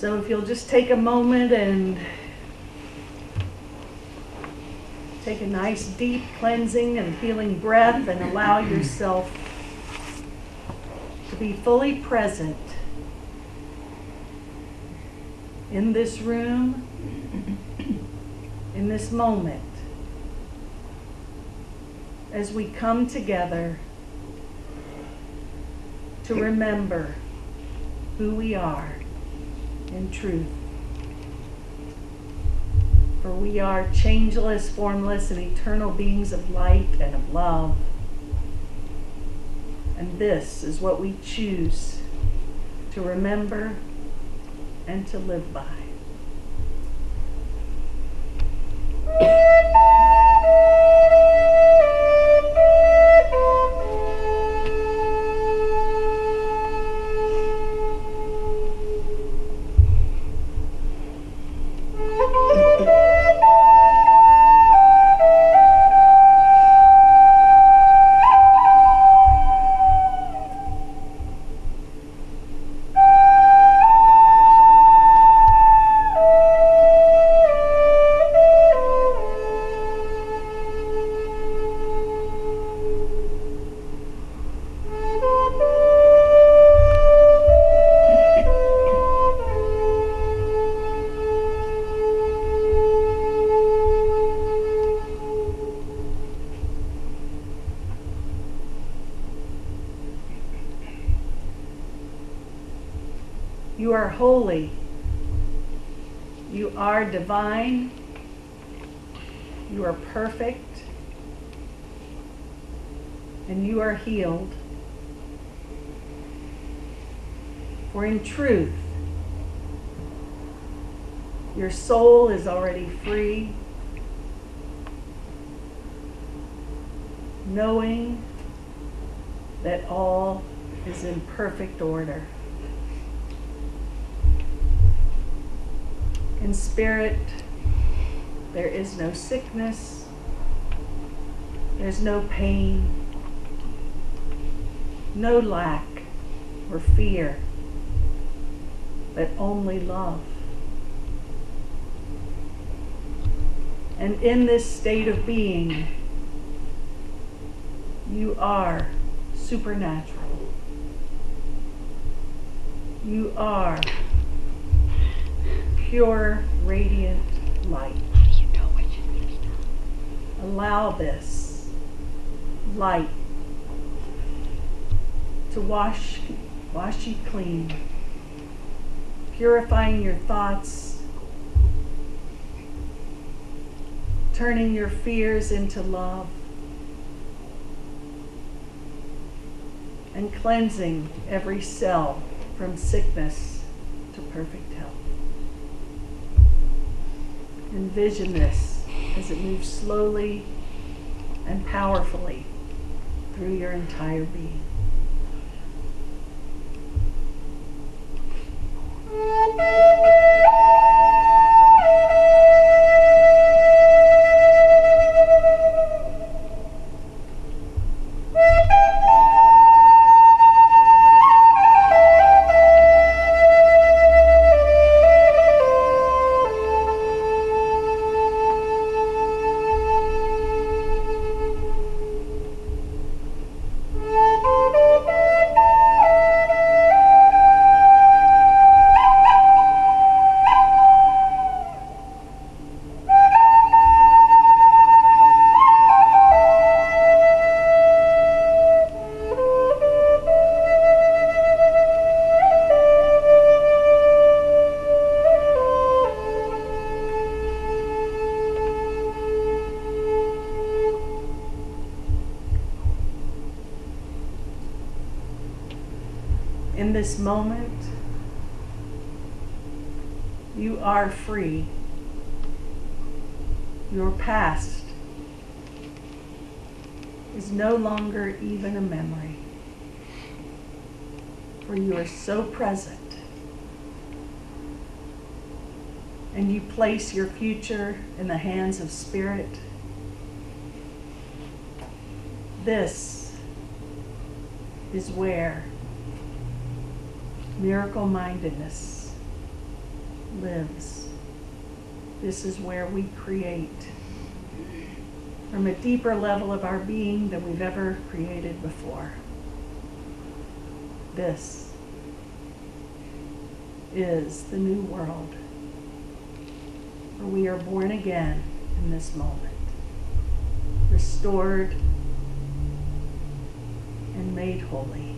So if you'll just take a moment and take a nice deep cleansing and healing breath and allow yourself to be fully present in this room, in this moment, as we come together to remember who we are in truth. For we are changeless, formless, and eternal beings of light and of love. And this is what we choose to remember and to live by. You are holy. You are divine. You are perfect. And you are healed. For in truth, your soul is already free, knowing that all is in perfect order. In spirit, there is no sickness, there's no pain, no lack or fear, but only love. And in this state of being, you are supernatural. You are pure, radiant light. Allow this light to wash you clean, purifying your thoughts, turning your fears into love, and cleansing every cell from sickness to perfect health. Envision this as it moves slowly and powerfully through your entire being. In this moment, you are free. Your past is no longer even a memory, for you are so present. And you place your future in the hands of Spirit. This is where miracle-mindedness lives. This is where we create from a deeper level of our being than we've ever created before. This is the new world where we are born again in this moment, restored and made holy.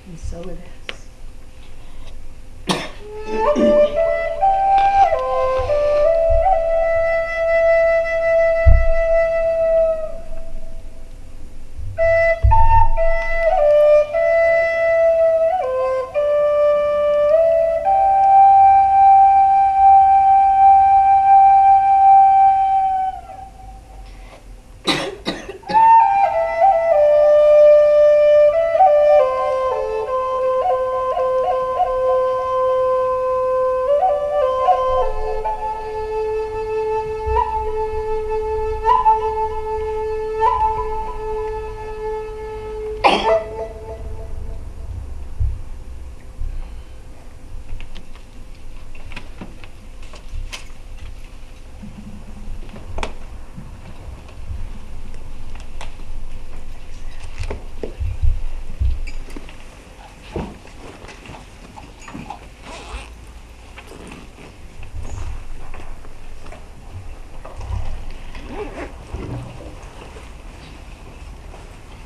And so it is.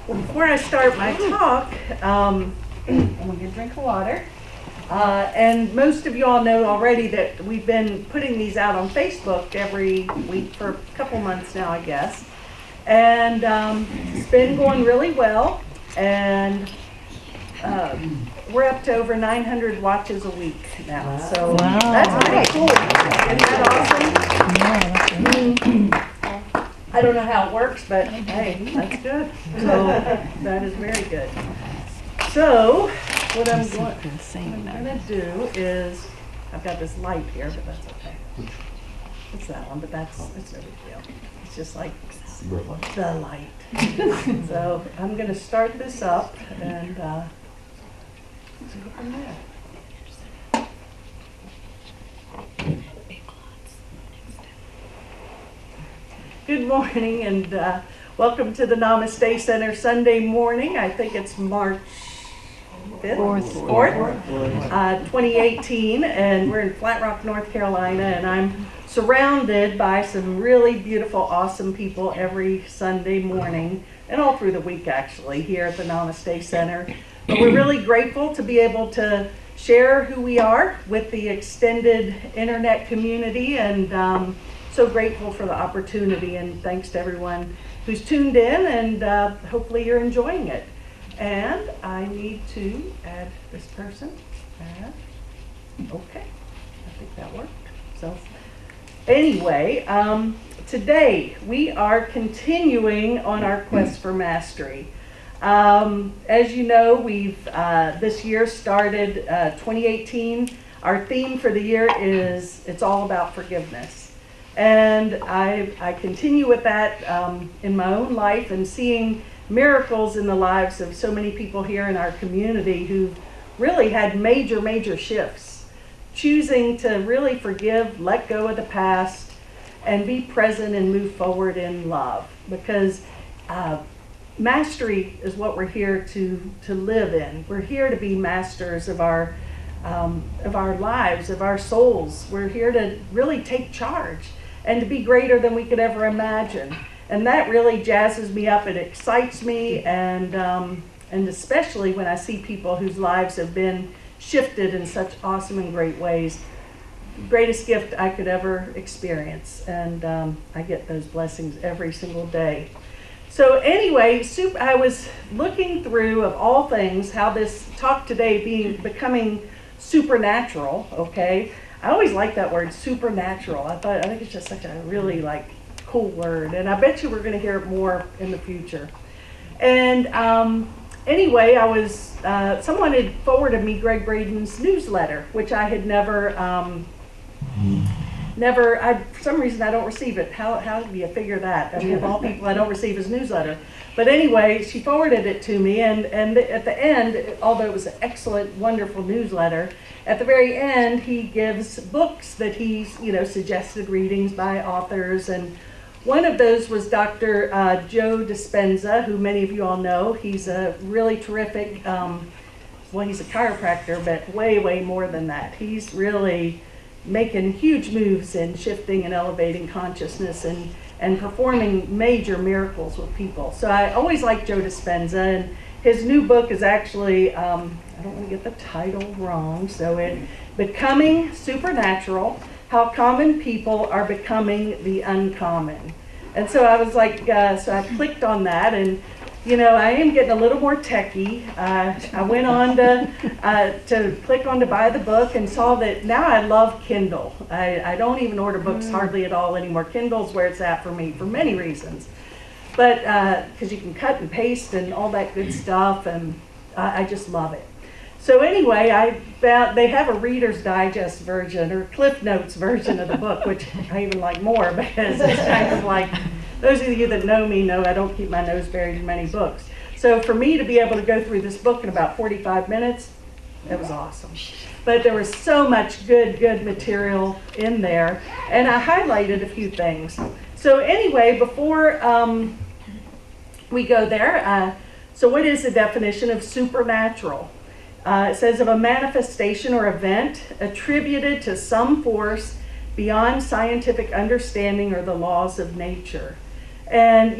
Before I start my talk, I'm going to get a drink of water. And most of you all know already that we've been putting these out on Facebook every week for a couple months now, I guess. And it's been going really well. And we're up to over 900 watches a week now. So Wow. That's pretty cool. Isn't that awesome? I don't know how it works, but hey, that's good. So that is very good. So what I'm going to do is, I've got this light here, but that's okay. It's that one, but it's no big deal. It's just like the light. So I'm going to start this up and go from there. Good morning and welcome to the Namaste Center Sunday morning. I think it's March 4th, 2018, and we're in Flat Rock, North Carolina, and I'm surrounded by some really beautiful, awesome people every Sunday morning, and all through the week actually, here at the Namaste Center. But we're really grateful to be able to share who we are with the extended internet community, and so grateful for the opportunity, and thanks to everyone who's tuned in, and hopefully you're enjoying it. And I need to add this person. Okay, I think that worked. So anyway, today we are continuing on our quest for mastery. As you know, we've this year started 2018. Our theme for the year is It's All About Forgiveness. And I continue with that in my own life and seeing miracles in the lives of so many people here in our community who've really had major, major shifts, choosing to really forgive, let go of the past, and be present and move forward in love. Because mastery is what we're here to live in. We're here to be masters of our of our lives, of our souls. We're here to really take charge and to be greater than we could ever imagine. And that really jazzes me up. It excites me, and especially when I see people whose lives have been shifted in such awesome and great ways. Greatest gift I could ever experience, and I get those blessings every single day. So anyway, I was looking through, of all things, how this talk today becoming supernatural. Okay, I always like that word, supernatural. I think it's just such a really cool word, and I bet you we're going to hear it more in the future. And anyway, I was someone had forwarded me Greg Braden's newsletter, which I had never. For some reason I don't receive it. How do you figure that? I mean, of all people, I don't receive his newsletter. But anyway, she forwarded it to me, and at the end, although it was an excellent, wonderful newsletter, at the very end, he gives books that he's, suggested readings by authors, and one of those was Dr. Joe Dispenza, who many of you all know. He's a really terrific, he's a chiropractor, but way, way more than that. He's really making huge moves in shifting and elevating consciousness and performing major miracles with people. So I always like Joe Dispenza, and his new book is actually, I don't want to get the title wrong, so Becoming Supernatural, How Common People Are Becoming the Uncommon. And so I was so I clicked on that, and I am getting a little more techie. I went on to click on to buy the book, and saw that now I love Kindle. I don't even order books hardly at all anymore. Kindle's where it's at for me for many reasons. But because you can cut and paste and all that good stuff, and I just love it. So anyway, I found they have a Reader's Digest version or Cliff Notes version of the book, which I even like more, because it's kind of like, those of you that know me know I don't keep my nose buried in many books. So for me to be able to go through this book in about 45 minutes, it was awesome. But there was so much good material in there, and I highlighted a few things. So anyway, before we go there, so what is the definition of supernatural? It says of a manifestation or event attributed to some force beyond scientific understanding or the laws of nature. And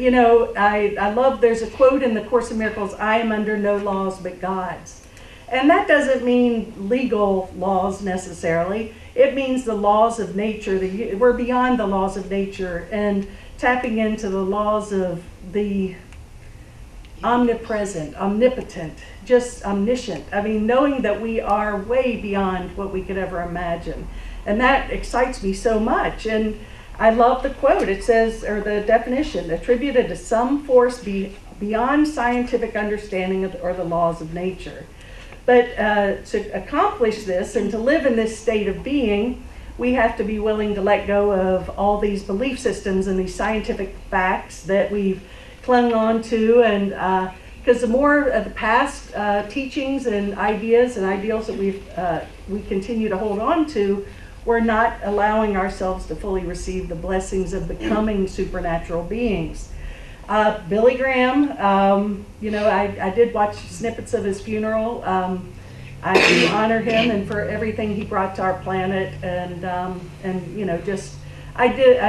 I love, there's a quote in the Course in Miracles, I am under no laws but God's. And that doesn't mean legal laws necessarily. It means the laws of nature. We're beyond the laws of nature and tapping into the laws of the omnipresent, omnipotent, just omniscient. I mean, knowing that we are way beyond what we could ever imagine. And that excites me so much. And I love the quote. It says, or the definition, attributed to some force beyond scientific understanding or the laws of nature. But to accomplish this and to live in this state of being, we have to be willing to let go of all these belief systems and these scientific facts that we've clung on to, and because the more of the past teachings and ideas and ideals that we continue to hold on to, we're not allowing ourselves to fully receive the blessings of becoming supernatural beings. Billy Graham, I did watch snippets of his funeral. I do honor him and for everything he brought to our planet, and I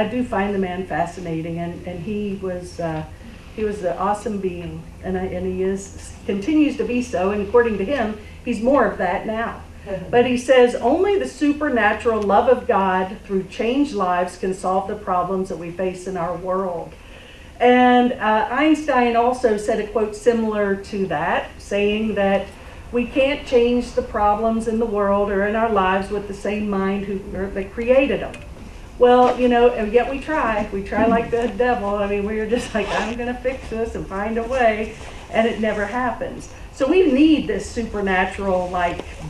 do find the man fascinating, and he was an awesome being, and he continues to be so, and according to him, he's more of that now. But he says, only the supernatural love of God through changed lives can solve the problems that we face in our world. And Einstein also said a quote similar to that, saying that we can't change the problems in the world or in our lives with the same mind that created them. Well, and yet we try. We try like the devil. I mean, we're just like, I'm going to fix this and find a way, and it never happens. So we need this supernatural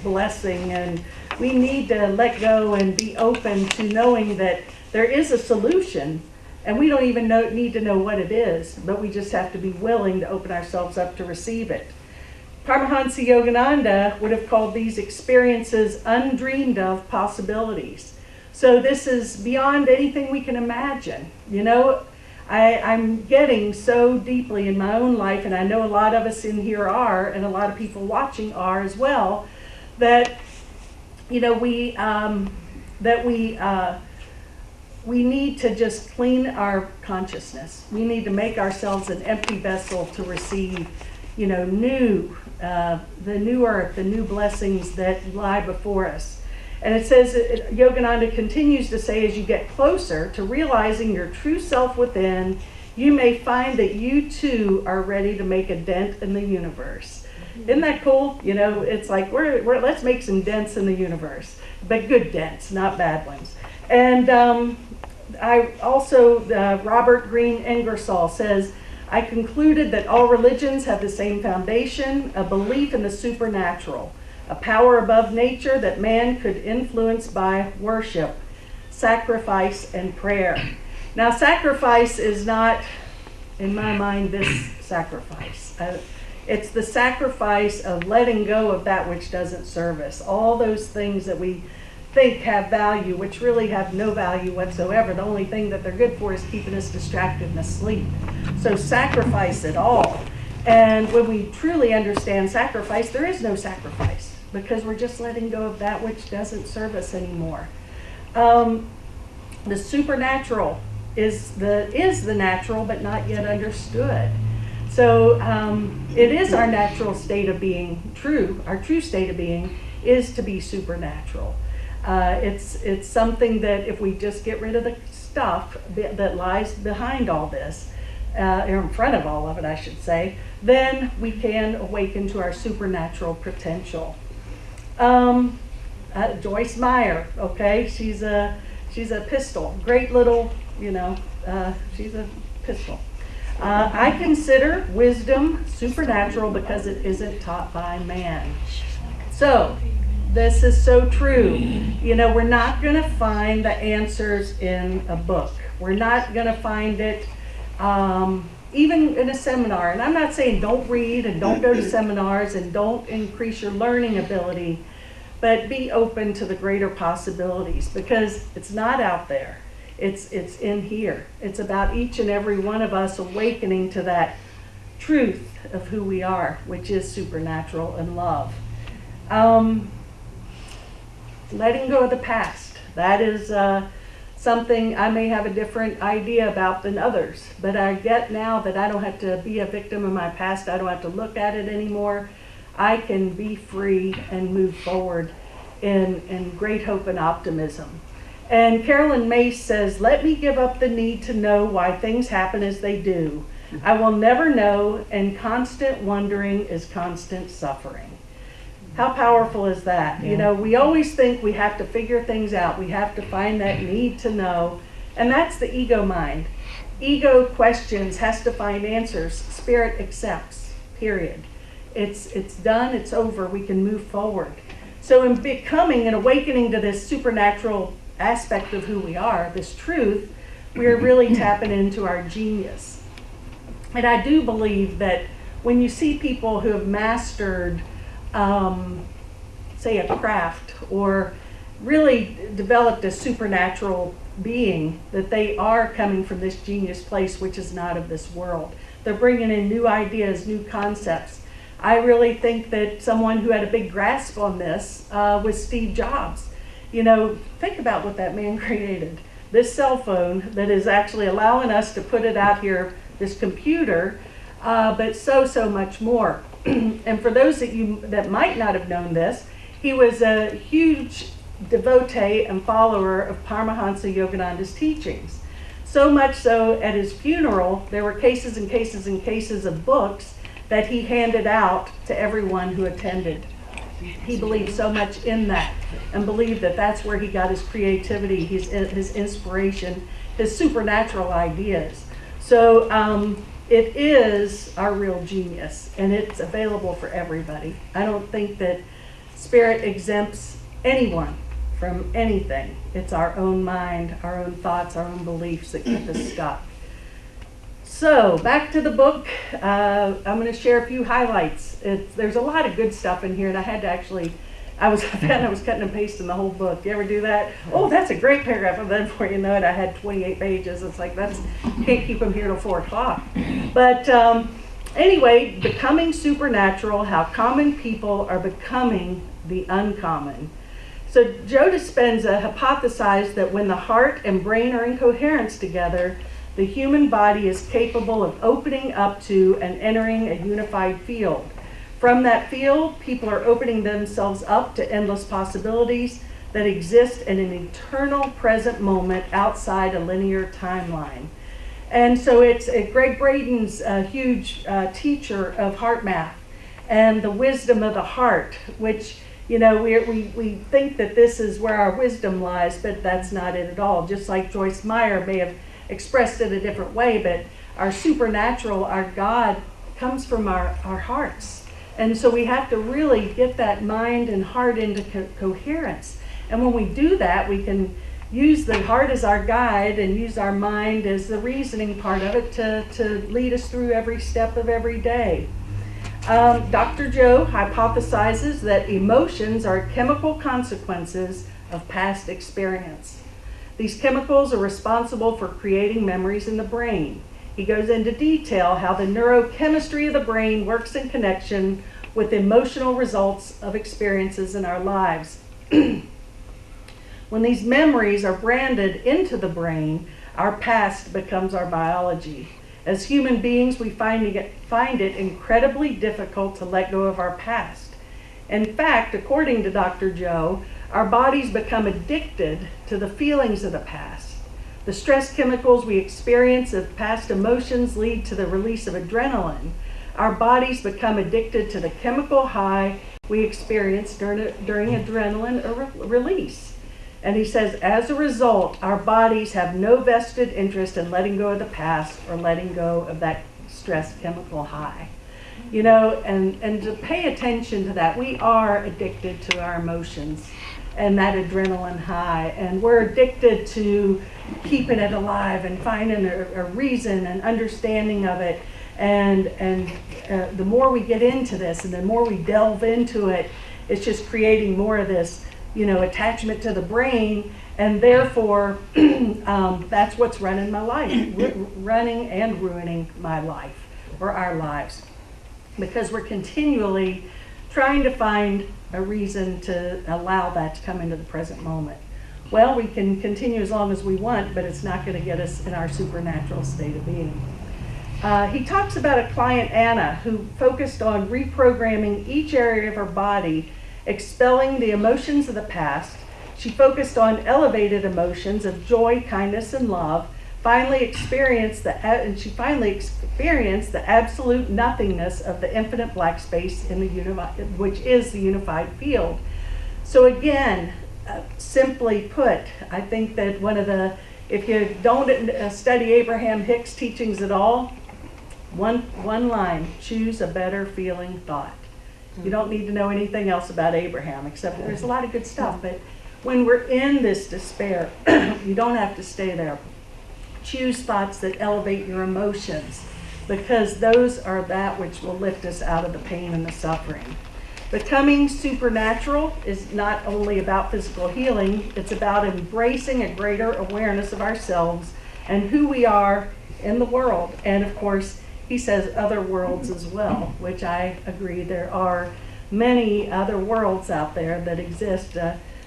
blessing, and we need to let go and be open to knowing that there is a solution, and we don't even need to know what it is, but we just have to be willing to open ourselves up to receive it. Paramahansa Yogananda would have called these experiences undreamed of possibilities. So this is beyond anything we can imagine. I'm getting so deeply in my own life, and I know a lot of us in here are, and a lot of people watching are as well, that you know, we need to just clean our consciousness. We need to make ourselves an empty vessel to receive, you know, the new earth, the new blessings that lie before us. And it says, Yogananda continues to say, as you get closer to realizing your true self within, you may find that you too are ready to make a dent in the universe. Isn't that cool? You know, it's like, let's make some dents in the universe, but good dents, not bad ones. And I also, Robert Greene Ingersoll says, I concluded that all religions have the same foundation, a belief in the supernatural, a power above nature that man could influence by worship, sacrifice, and prayer. Now, sacrifice is not, in my mind, this sacrifice. It's the sacrifice of letting go of that which doesn't serve us. All those things that we think have value, which really have no value whatsoever. The only thing that they're good for is keeping us distracted and asleep. So sacrifice it all. And when we truly understand sacrifice, there is no sacrifice, because we're just letting go of that which doesn't serve us anymore. The supernatural is the natural, but not yet understood. So it is our natural state of being true. Our true state of being is to be supernatural. It's something that if we just get rid of the stuff that lies behind all this, or in front of all of it, I should say, then we can awaken to our supernatural potential. Joyce Meyer, okay, she's a pistol, great little, you know, she's a pistol. I consider wisdom supernatural because it isn't taught by man. So, this is so true. You know, we're not going to find the answers in a book. We're not going to find it even in a seminar. And I'm not saying don't read and don't go to seminars and don't increase your learning ability, but be open to the greater possibilities, because it's not out there. It's in here. It's about each and every one of us awakening to that truth of who we are, which is supernatural and love. Letting go of the past. That is something I may have a different idea about than others, but I get now that I don't have to be a victim of my past. I don't have to look at it anymore. I can be free and move forward in great hope and optimism. And Carolyn Mace says, let me give up the need to know why things happen as they do. I will never know, and constant wondering is constant suffering. How powerful is that? Yeah. You know, we always think we have to figure things out. We have to find that need to know. And that's the ego mind. Ego questions, has to find answers. Spirit accepts, period. It's done, it's over, we can move forward. So in becoming and awakening to this supernatural aspect of who we are, this truth, we're really tapping into our genius. And I do believe that when you see people who have mastered say a craft, or really developed a supernatural being, that they are coming from this genius place which is not of this world. They're bringing in new ideas, new concepts. I really think that someone who had a big grasp on this was Steve Jobs. You know, think about what that man created. This cell phone that is actually allowing us to put it out here, this computer, but so much more. And for those that might not have known this, he was a huge devotee and follower of Paramahansa Yogananda's teachings. So much so, at his funeral, there were cases and cases and cases of books that he handed out to everyone who attended. He believed so much in that, and believed that that's where he got his creativity, his inspiration, his supernatural ideas. So it is our real genius, and it's available for everybody. I don't think that Spirit exempts anyone from anything. It's our own mind, our own thoughts, our own beliefs that keep us stuck. So back to the book. I'm going to share a few highlights. There's a lot of good stuff in here, and I had to actually, I was cutting and pasting the whole book. You ever do that? Oh, that's a great paragraph. And then before you know it, I had 28 pages. It's like, can't keep them here till 4 o'clock. But anyway, becoming supernatural, how common people are becoming the uncommon. So Joe Dispenza hypothesized that when the heart and brain are in coherence together, the human body is capable of opening up to and entering a unified field. From that field, people are opening themselves up to endless possibilities that exist in an eternal present moment outside a linear timeline. And so it's Greg Braden's a huge teacher of heart math and the wisdom of the heart, which, you know, we think that this is where our wisdom lies, but that's not it at all. Just like Joyce Meyer may have expressed it a different way, but our supernatural, our God, comes from our hearts. And so we have to really get that mind and heart into coherence. And when we do that, we can use the heart as our guide and use our mind as the reasoning part of it to lead us through every step of every day. Dr. Joe hypothesizes that emotions are chemical consequences of past experience. These chemicals are responsible for creating memories in the brain. He goes into detail how the neurochemistry of the brain works in connection with emotional results of experiences in our lives. When these memories are branded into the brain, our past becomes our biology. As human beings, we find it incredibly difficult to let go of our past. In fact, according to Dr. Joe, our bodies become addicted to the feelings of the past. The stress chemicals we experience of past emotions lead to the release of adrenaline. Our bodies become addicted to the chemical high we experience during adrenaline release. And he says, as a result, our bodies have no vested interest in letting go of the past or letting go of that stress chemical high. You know, and to pay attention to that, we are addicted to our emotions and that adrenaline high. And we're addicted to keeping it alive and finding a reason and understanding of it. And the more we get into this and the more we delve into it, it's just creating more of this, you know, attachment to the brain, and therefore that's what's running my life, running and ruining my life or our lives, because we're continually trying to find a reason to allow that to come into the present moment. Well, we can continue as long as we want, but it's not going to get us in our supernatural state of being. He talks about a client, Anna, who focused on reprogramming each area of her body, expelling the emotions of the past. She focused on elevated emotions of joy, kindness, and love. She finally experienced the absolute nothingness of the infinite black space in the which is the unified field. So again, simply put, I think that if you don't study Abraham Hicks' teachings at all, one line: choose a better feeling thought. You don't need to know anything else about Abraham, except there's a lot of good stuff. But when we're in this despair, you don't have to stay there. Choose thoughts that elevate your emotions, because those are that which will lift us out of the pain and the suffering. Becoming supernatural is not only about physical healing, it's about embracing a greater awareness of ourselves and who we are in the world. And of course, he says other worlds as well, which I agree. There are many other worlds out there that exist.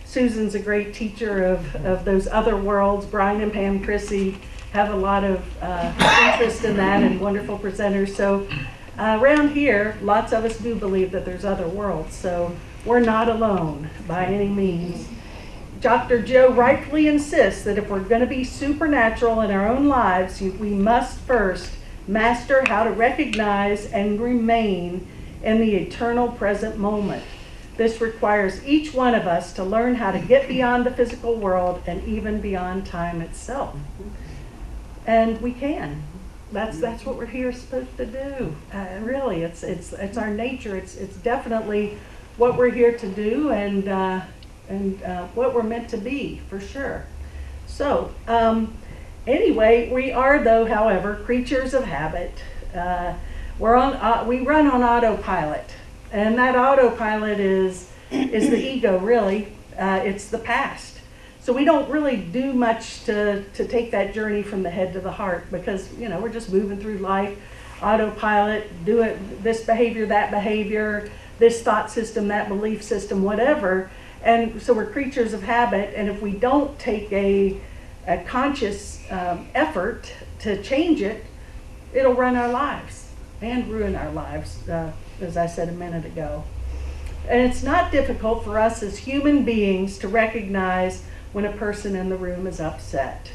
Susan's a great teacher of those other worlds. Brian and Pam Chrissy have a lot of interest in that, and wonderful presenters. So around here, lots of us do believe that there's other worlds. So we're not alone by any means. Dr. Joe rightfully insists that if we're going to be supernatural in our own lives, we must first master how to recognize and remain in the eternal present moment. This requires each one of us to learn how to get beyond the physical world and even beyond time itself. And we can. That's what we're here supposed to do. Really, it's our nature. It's definitely what we're here to do, and what we're meant to be, for sure. So. Anyway, we are, though, however, creatures of habit. We run on autopilot, and that autopilot is the ego, really. It's the past. So we don't really do much to take that journey from the head to the heart, because, you know, we're just moving through life, autopilot, this behavior, that behavior, this thought system, that belief system, whatever. And so we're creatures of habit, and if we don't take a conscious effort to change it, it'll run our lives and ruin our lives, as I said a minute ago. And it's not difficult for us as human beings to recognize when a person in the room is upset,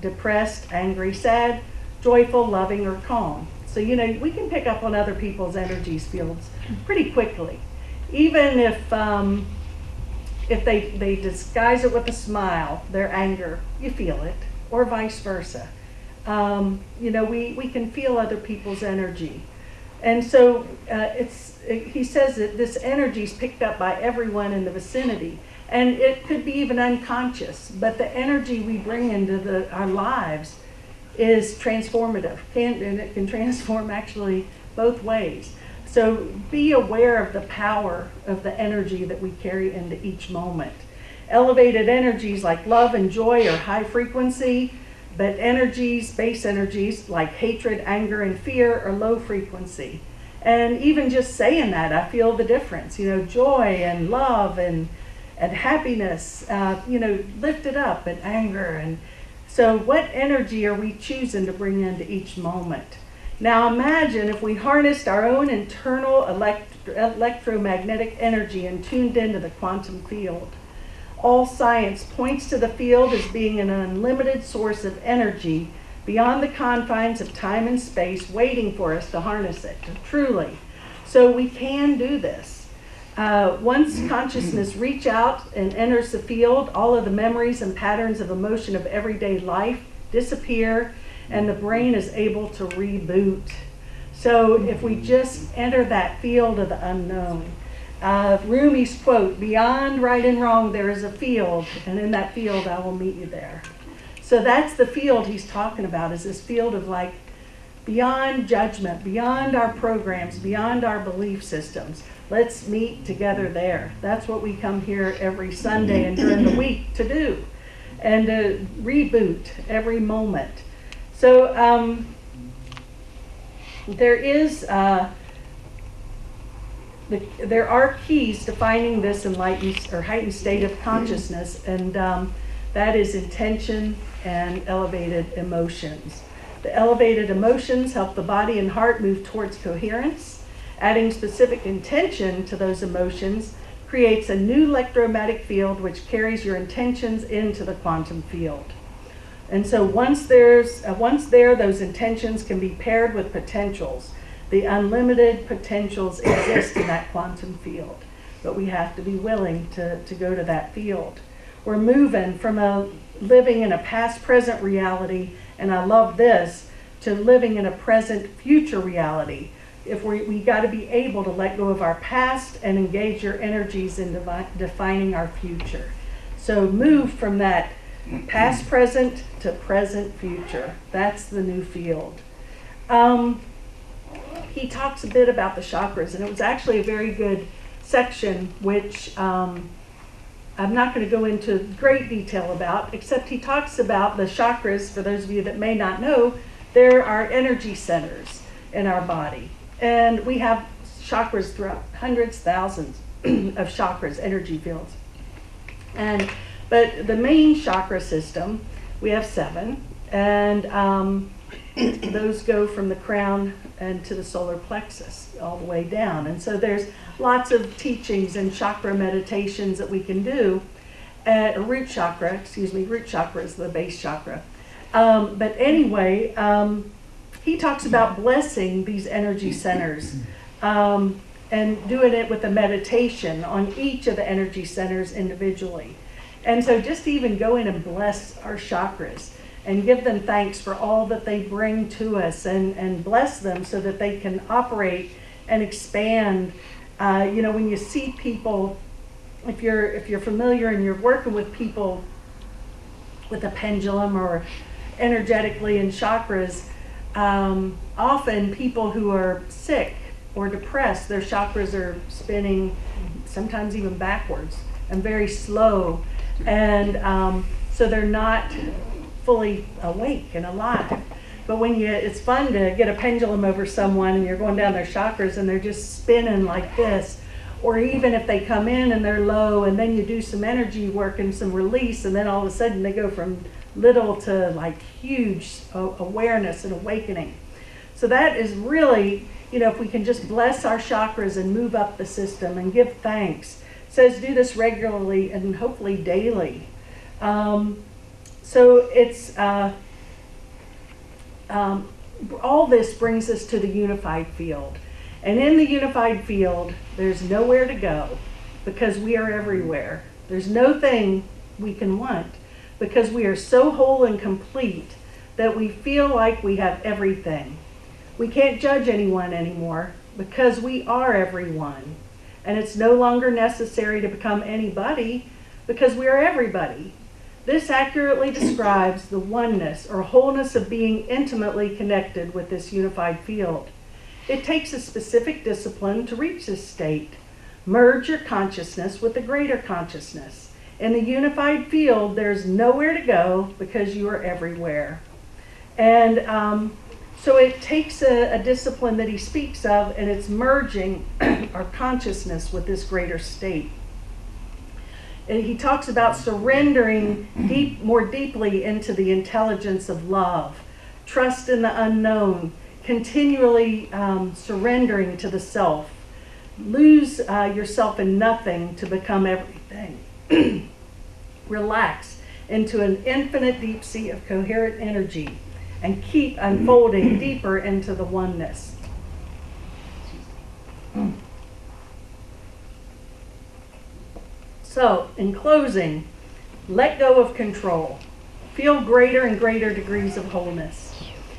depressed, angry, sad, joyful, loving, or calm. So, you know, we can pick up on other people's energies fields pretty quickly. Even if they disguise it with a smile, their anger, you feel it, or vice versa. You know, we can feel other people's energy. And so he says that this energy is picked up by everyone in the vicinity. And it could be even unconscious, but the energy we bring into our lives is transformative, and it can transform actually both ways. So be aware of the power of the energy that we carry into each moment. Elevated energies like love and joy are high frequency, but base energies like hatred, anger, and fear are low frequency. And even just saying that, I feel the difference. You know, joy and love and happiness, you know, lifted up, and anger. And so what energy are we choosing to bring into each moment? Now imagine if we harnessed our own internal electromagnetic energy and tuned into the quantum field. All science points to the field as being an unlimited source of energy beyond the confines of time and space, waiting for us to harness it, truly. So we can do this. Once consciousness reaches out and enters the field, all of the memories and patterns of emotion of everyday life disappear, and the brain is able to reboot. So if we just enter that field of the unknown, Rumi's quote, "Beyond right and wrong there is a field, and in that field I will meet you there." So that's the field he's talking about, is this field of like beyond judgment, beyond our programs, beyond our belief systems. Let's meet together there. That's what we come here every Sunday and during the week to do, and to reboot every moment. So there are keys to finding this enlightened or heightened state of consciousness, and that is intention and elevated emotions. The elevated emotions help the body and heart move towards coherence. Adding specific intention to those emotions creates a new electromagnetic field which carries your intentions into the quantum field. And so once there, those intentions can be paired with potentials. The unlimited potentials exist in that quantum field, but we have to be willing to go to that field. We're moving from living in a past-present reality, and I love this, to living in a present-future reality. If we got to be able to let go of our past and engage your energies in defining our future. So move from that past-present to present-future. That's the new field. He talks a bit about the chakras, and it was actually a very good section, which I'm not going to go into great detail about, except he talks about the chakras. For those of you that may not know, there are energy centers in our body. And we have chakras throughout, hundreds, thousands of chakras, energy fields. But the main chakra system, we have 7, and those go from the crown and to the solar plexus, all the way down. And so there's lots of teachings and chakra meditations that we can do. Root chakra is the base chakra. But anyway, he talks about blessing these energy centers and doing it with a meditation on each of the energy centers individually. And so just to even go in and bless our chakras and give them thanks for all that they bring to us, and bless them so that they can operate and expand. You know, when you see people, if you're familiar and you're working with people with a pendulum or energetically in chakras, often people who are sick or depressed, their chakras are spinning sometimes even backwards and very slow, and so they're not fully awake and alive. But when it's fun to get a pendulum over someone and you're going down their chakras and they're just spinning like this. Or even if they come in and they're low and then you do some energy work and some release, and then all of a sudden they go from little to like huge awareness and awakening. So that is really, you know, if we can just bless our chakras and move up the system and give thanks. It says do this regularly and hopefully daily. So it's, all this brings us to the unified field. And in the unified field, there's nowhere to go because we are everywhere. There's no thing we can want because we are so whole and complete that we feel like we have everything. We can't judge anyone anymore because we are everyone. And it's no longer necessary to become anybody because we are everybody. This accurately describes the oneness or wholeness of being intimately connected with this unified field. It takes a specific discipline to reach this state. Merge your consciousness with the greater consciousness. In the unified field, there's nowhere to go because you are everywhere. And so it takes a discipline that he speaks of, and it's merging our consciousness with this greater state. And he talks about surrendering more deeply into the intelligence of love, trust in the unknown, continually surrendering to the self. Lose yourself in nothing to become everything. Relax into an infinite deep sea of coherent energy and keep unfolding deeper into the oneness. So, in closing, let go of control. Feel greater and greater degrees of wholeness.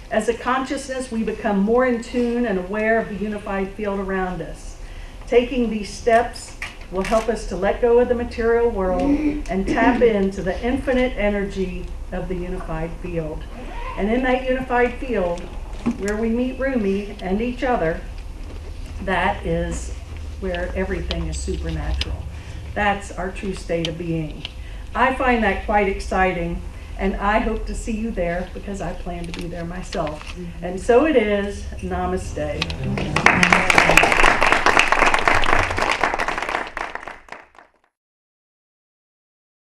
As a consciousness, we become more in tune and aware of the unified field around us. Taking these steps will help us to let go of the material world and tap into the infinite energy of the unified field. And in that unified field, where we meet Rumi and each other, that is where everything is supernatural. That's our true state of being. I find that quite exciting, and I hope to see you there because I plan to be there myself. And so it is. Namaste.